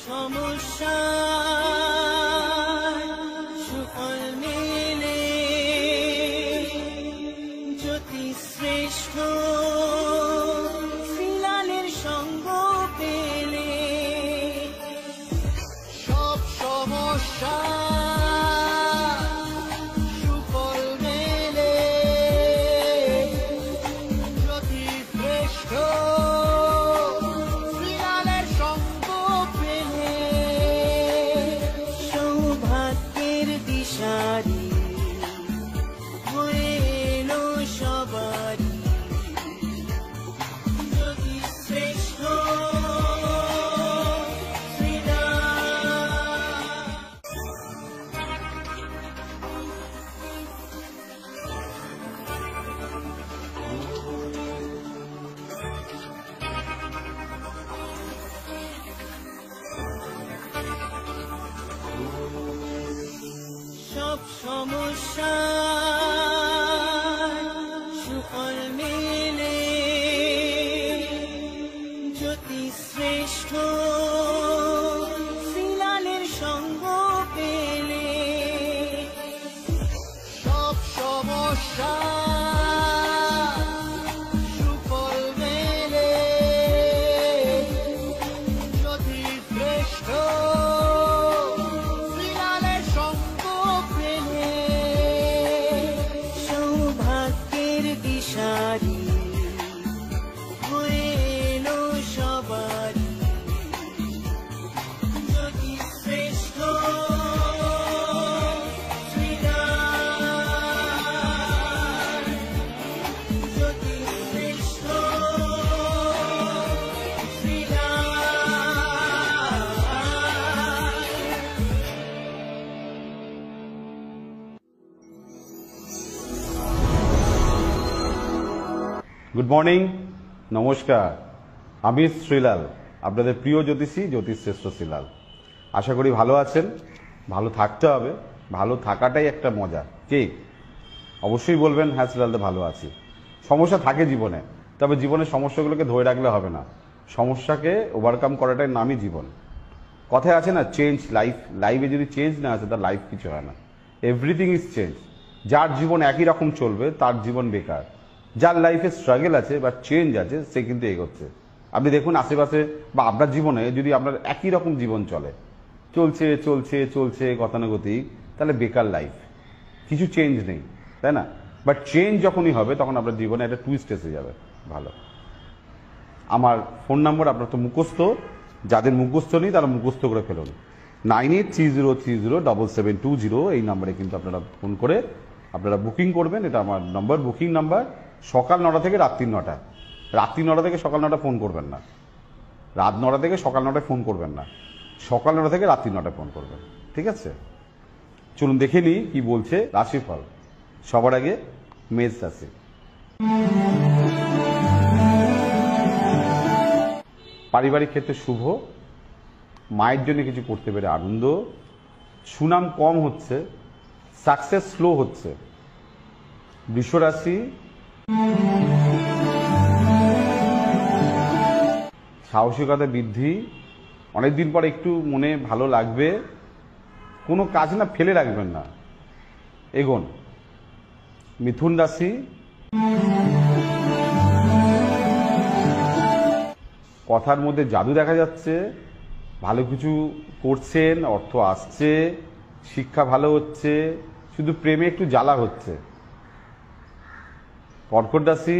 সমস্যা সুফল মেলে জ্যোতি শ্রেষ্ঠ শ্রীলালের সঙ্গ পেলে সব সমস্যা সুফল মেলে জ্যোতি শ্রেষ্ঠ শ্রীলালের সঙ্গ পেলে সৌভাগ্যের দিশারি হয়ে এলো সবারই জ্যোতি শ্রেষ্ঠ সব সমস্যা সুফল মেলে জ্যোতি শ্রেষ্ঠ শ্রীলালের সঙ্গ পেলে সব সমস্যা সুফল মেলে জ্যোতি শ্রেষ্ঠ শ্রীলালের সঙ্গ পেলে সৌভাগ্যের দিশারি হয়ে এলো সবারই জ্যোতি শ্রেষ্ঠ শ্রীলাল জ্যোতি শ্রেষ্ঠ গুড মর্নিং, নমস্কার। আমি শ্রীলাল, আপনাদের প্রিয় জ্যোতিষী জ্যোতিষশ্রেষ্ঠ শ্রীলাল। আশা করি ভালো আছেন। ভালো থাকতে হবে, ভালো থাকাটাই একটা মজা। কি অবশ্যই বলবেন হ্যাঁ শ্রীলালদা ভালো আছি। সমস্যা থাকে জীবনে, তবে জীবনের সমস্যাগুলোকে ধরে রাখলে হবে না। সমস্যাকে ওভারকাম করাটাই নামই জীবন। কথায় আছে না, চেঞ্জ লাইফ। লাইফে যদি চেঞ্জ না আছে তার লাইফ কিছু হয় না। Everything is change. যার জীবন একই রকম চলবে তার জীবন বেকার। যার লাইফে স্ট্রাগল আছে বা চেঞ্জ আছে সে কিন্তু এগোচ্ছে। আপনি দেখুন আশেপাশে বা আপনার জীবনে যদি আপনার একই রকম জীবন চলছে চলছে চলছে গতানুগতিক, তাহলে বেকার লাইফ, কিছু চেঞ্জ নেই, তাই না? বাট চেঞ্জ যখনই হবে তখন আপনার জীবনে একটা টুইস্ট এসে যাবে। ভালো। আমার ফোন নম্বর আপনার তো মুখস্থ, যাদের মুখস্থ নেই তারা মুখস্থ করে ফেলুন। 9830307720 এই নাম্বারে কিন্তু আপনারা ফোন করে আপনারা বুকিং করবেন। এটা আমার নম্বর, বুকিং নাম্বার। সকাল 9টা থেকে রাত্রি 9টা। রাত্রি 9টা থেকে সকাল 9টা ফোন করবেন না, রাত 9টা থেকে সকাল 9টায় ফোন করবেন না, সকাল 9টা থেকে রাত্রি 9টায় ফোন করবেন। ঠিক আছে, চলুন দেখে নিই কি বলছে রাশিফল। সবার আগে মেষ রাশি। পারিবারিক ক্ষেত্রে শুভ, মায়ের জন্য কিছু করতে পেরে আনন্দ। সুনাম কম হচ্ছে, সাকসেস স্লো হচ্ছে। বৃষ রাশি। সাহসিকতা বৃদ্ধি, অনেকদিন পর একটু মনে ভালো লাগবে। কোনো কাজ না ফেলে রাখবেন না, এগোন। মিথুন রাশি। কথার মধ্যে জাদু দেখা যাচ্ছে, ভালো কিছু করছেন, অর্থ আসছে, শিক্ষা ভালো হচ্ছে, শুধু প্রেমে একটু জ্বালা হচ্ছে। কর্কট রাশি।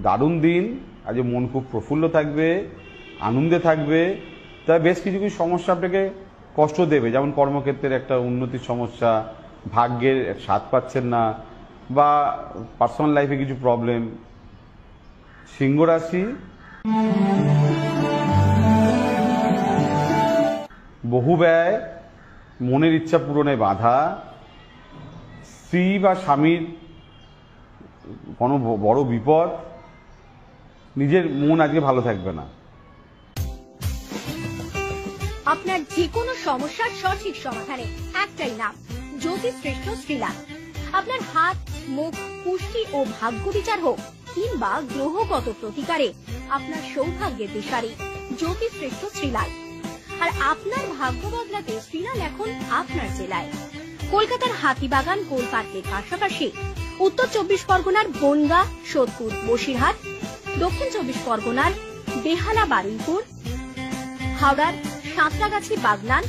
দারুণ দিন, আজ মন খুব প্রফুল্ল থাকবে, আনন্দে থাকবে। তবে বেশ কিছু কিছু সমস্যা আপনাকে কষ্ট দেবে, যেমন কর্মক্ষেত্রের একটা উন্নতির সমস্যা, ভাগ্যের স্বাদ পাচ্ছেন না, বা পার্সোনাল লাইফে কিছু প্রবলেম। সিংহ রাশি। বহু ব্যয়, মনের ইচ্ছা পূরণে বাধা। স্ত্রী বা স্বামীর কোনো বড় বিপদ। নিজের মন আজকে ভালো থাকবে না। আপনার যে কোনো সমস্যার সঠিক সমাধানে একটাই নাম, জ্যোতিষশ্রেষ্ঠ শ্রীলাল। আপনার হাত, মুখ, পুষ্টি ও ভাগ্য বিচার হোক কিংবা গ্রহগত প্রতিকারে আপনার সৌভাগ্যের দিশারি জ্যোতিষশ্রেষ্ঠ শ্রীলাল। আর আপনার ভাগ্য বদলাতে শ্রীলাল এখন আপনার জেলায়। কলকাতার হাতিবাগান গোলপার্কের পাশাপাশি উত্তর 24 পরগনার বনগাঁ, সোদপুর, বসিরহাট, দক্ষিণ 24 পরগনার বেহালা, বারুইপুর, হাওড়ার সাঁতরাগাছি, বাগনান,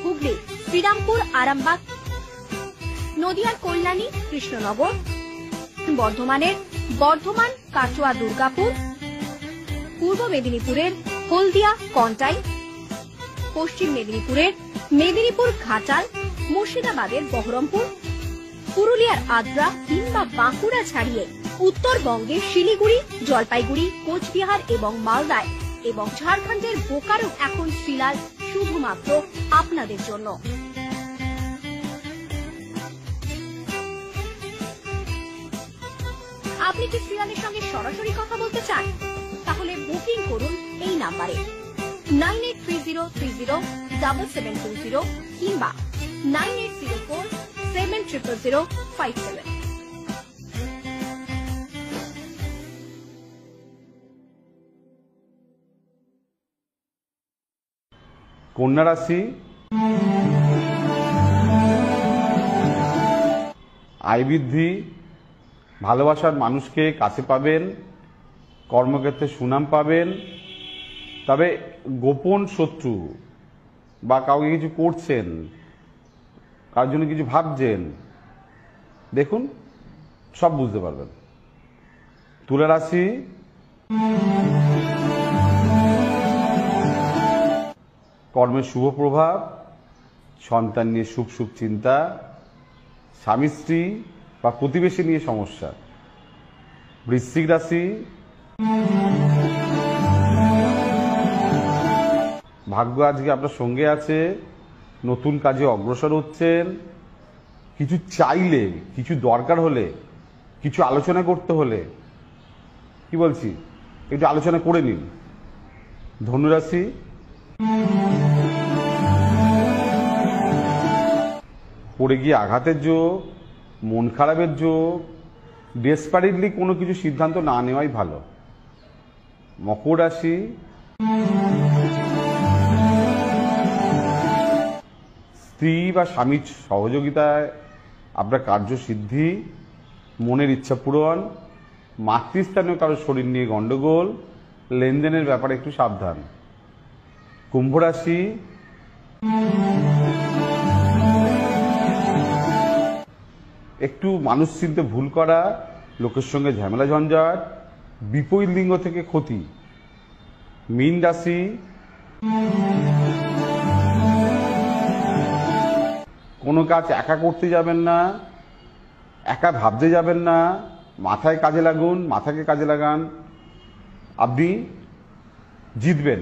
হুগলির শ্রীরামপুর, আরামবাগ, নদিয়ার কল্যাণী, কৃষ্ণনগর, বর্ধমানের বর্ধমান, কাটোয়া, দুর্গাপুর, পূর্ব মেদিনীপুরের হলদিয়া, কন্টাই, পশ্চিম মেদিনীপুরের মেদিনীপুর, ঘাটাল, মুর্শিদাবাদের বহরমপুর, পুরুলিয়ার আদ্রা কিংবা বাঁকুড়া ছাড়িয়ে উত্তরবঙ্গের শিলিগুড়ি, জলপাইগুড়ি, কোচবিহার এবং মালদায় এবং ঝাড়খণ্ডের বোকারো এখন শ্রীলাল শুধুমাত্র আপনাদের জন্য। আপনি কি শ্রীলালের সঙ্গে সরাসরি কথা বলতে চান? তাহলে বুকিং করুন এই নাম্বারে 9830307720 কিংবা 9804700057। কন্যা রাশি, আয় বৃদ্ধি, ভালোবাসার মানুষকে কাছে পাবেন, কর্মক্ষেত্রে সুনাম পাবেন। তবে গোপন শত্রু বা কাউকে কিছু করছেন, কার জন্য কিছু ভাবছেন, দেখুন সব বুঝতে পারবেন। তুলা রাশি, কর্মের শুভ প্রভাব, সন্তান নিয়ে সুখ সুখ চিন্তা, স্বামী স্ত্রী বা প্রতিবেশী নিয়ে সমস্যা। বৃশ্চিক রাশি, ভাগ্য আজকে আপনার সঙ্গে আছে, নতুন কাজে অগ্রসর হচ্ছেন। কিছু চাইলে, কিছু দরকার হলে, কিছু আলোচনা করতে হলে কি বলছি, একটু আলোচনা করে নিন। ধনুরাশি, পড়ে গিয়ে আঘাতের যোগ, মন খারাপের যোগ, ডেসপারেটলি কোনো কিছু সিদ্ধান্ত না নেওয়াই ভালো। মকর রাশি, স্ত্রী বা স্বামীর সহযোগিতায় আপনার কার্যসিদ্ধি, মনের ইচ্ছা পূরণ, মাতৃস্থানীয় কারো শরীর নিয়ে গন্ডগোল, লেনদেনের ব্যাপারে একটু সাবধান। কুম্ভ রাশি, একটু মানুষ চিনতে ভুল করা, লোকের সঙ্গে ঝামেলা ঝঞ্ঝাট, বিপরীত লিঙ্গ থেকে ক্ষতি। মীন রাশি, কোনো কাজ একা করতে যাবেন না, একা ভাবতে যাবেন না, মাথায় কাজে লাগুন, মাথাকে কাজে লাগান, আপনি জিতবেন।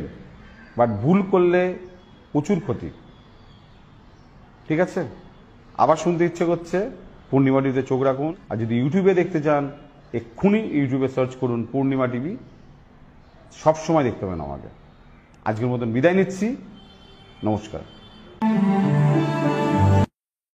বাট ভুল করলে প্রচুর ক্ষতি। ঠিক আছে, আবার শুনতে ইচ্ছে করছে, পূর্ণিমা টিভিতে চোখ রাখুন। আর যদি ইউটিউবে দেখতে চান, এক্ষুনি ইউটিউবে সার্চ করুন পূর্ণিমা টিভি, সবসময় দেখতে পাবেন আমাকে। আজকের মতন বিদায় নিচ্ছি, নমস্কার।